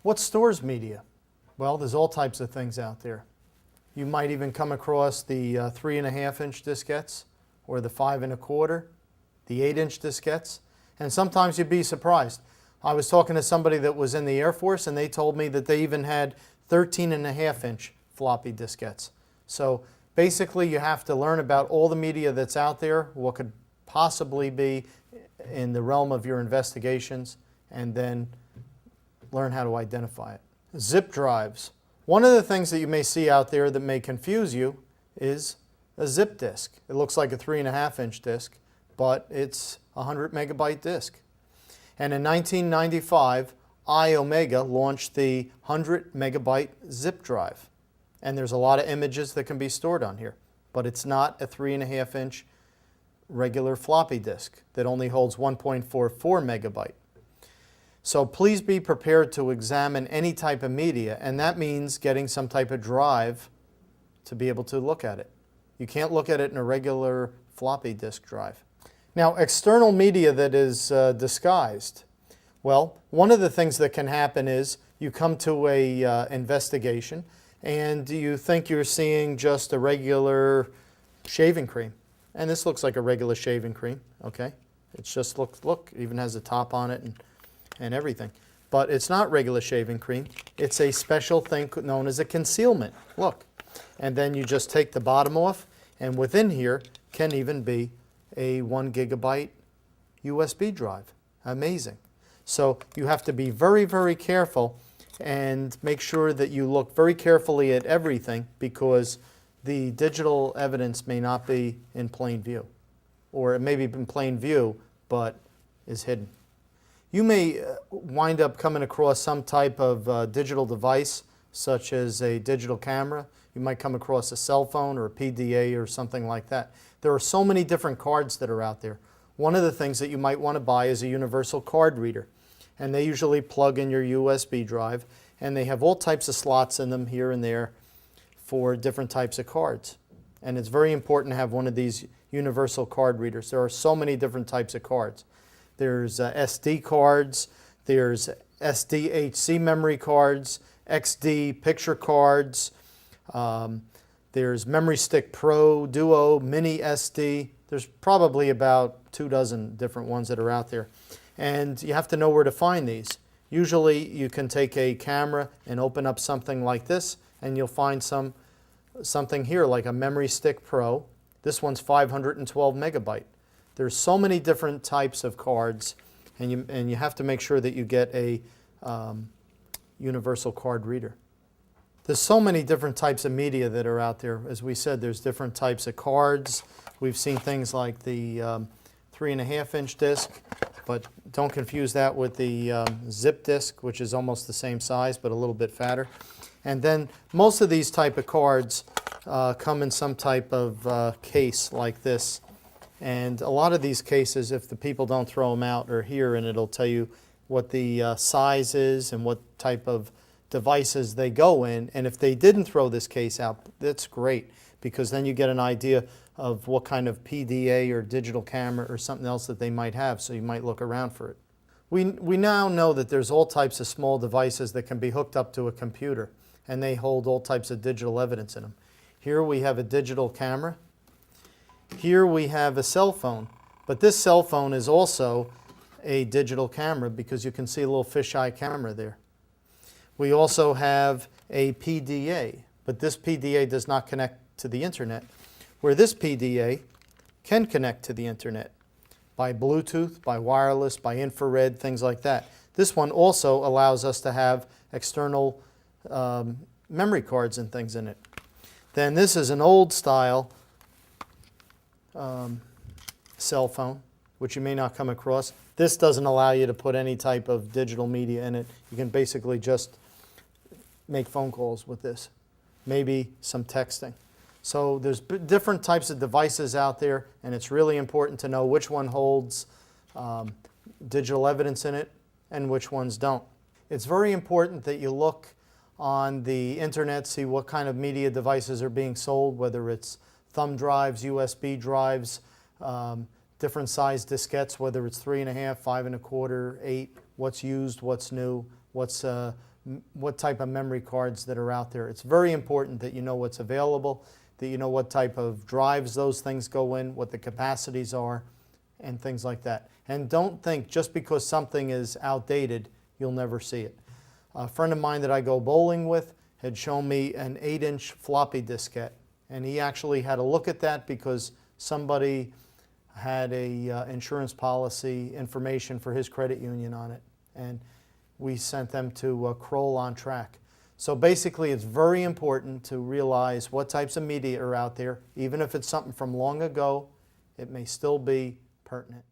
What stores media? Well, there's all types of things out there. You might even come across the 3.5-inch diskettes, or the 5 1/4, the 8-inch diskettes, and sometimes you'd be surprised. I was talking to somebody that was in the Air Force, and they told me that they even had 13.5-inch floppy diskettes. So basically you have to learn about all the media that's out there, what could possibly be in the realm of your investigations, and then learn how to identify it. Zip drives. One of the things that you may see out there that may confuse you is a zip disk. It looks like a 3.5-inch disk, but it's a 100 megabyte disk. And in 1995, Omega launched the 100 megabyte zip drive. And there's a lot of images that can be stored on here, but it's not a 3.5-inch regular floppy disk that only holds 1.44 megabyte. So please be prepared to examine any type of media, and that means getting some type of drive to be able to look at it. You can't look at it in a regular floppy disk drive. Now, external media that is disguised. Well, one of the things that can happen is you come to a investigation and you think you're seeing just a regular shaving cream. And this looks like a regular shaving cream, okay? It's just, look, even has a top on it and everything. But it's not regular shaving cream. It's a special thing known as a concealment. Look. And then you just take the bottom off, and within here can even be a 1 gigabyte USB drive. Amazing. So you have to be very, very careful and make sure that you look very carefully at everything, because the digital evidence may not be in plain view. Or it may be in plain view, but is hidden. You may wind up coming across some type of digital device, such as a digital camera. You might come across a cell phone or a PDA or something like that. There are so many different cards that are out there. One of the things that you might want to buy is a universal card reader. And they usually plug in your USB drive, and they have all types of slots in them here and there for different types of cards. And it's very important to have one of these universal card readers. There are so many different types of cards. There's SD cards, there's SDHC memory cards, XD picture cards, there's Memory Stick Pro, Duo, Mini SD. There's probably about 24 different ones that are out there. And you have to know where to find these. Usually you can take a camera and open up something like this, and you'll find something here like a Memory Stick Pro. This one's 512 megabyte. There's so many different types of cards, and you have to make sure that you get a universal card reader. There's so many different types of media that are out there. As we said, there's different types of cards. We've seen things like the 3.5-inch disc, but don't confuse that with the zip disc, which is almost the same size but a little bit fatter. And then most of these type of cards come in some type of case like this. And a lot of these cases, if the people don't throw them out, are here, and it'll tell you what the size is and what type of devices they go in. And if they didn't throw this case out, that's great, because then you get an idea of what kind of PDA or digital camera or something else that they might have, so you might look around for it. We now know that there's all types of small devices that can be hooked up to a computer, and they hold all types of digital evidence in them. Here we have a digital camera. Here we have a cell phone, but this cell phone is also a digital camera because you can see a little fisheye camera there. We also have a PDA, but this PDA does not connect to the internet, where this PDA can connect to the internet by Bluetooth, by wireless, by infrared, things like that. This one also allows us to have external memory cards and things in it. Then this is an old style cell phone, which you may not come across. This doesn't allow you to put any type of digital media in it. You can basically just make phone calls with this, maybe some texting. So there's different types of devices out there, and it's really important to know which one holds digital evidence in it and which ones don't. It's very important that you look on the internet, see what kind of media devices are being sold, whether it's thumb drives, USB drives, different size diskettes, whether it's 3.5, 5 1/4, 8, what's used, what's new, what's what type of memory cards that are out there. It's very important that you know what's available, that you know what type of drives those things go in, what the capacities are, and things like that. And don't think just because something is outdated, you'll never see it. A friend of mine that I go bowling with had shown me an 8-inch floppy diskette, and he actually had a look at that because somebody had a insurance policy information for his credit union on it, and we sent them to Kroll on Track. So basically, it's very important to realize what types of media are out there. Even if it's something from long ago, it may still be pertinent.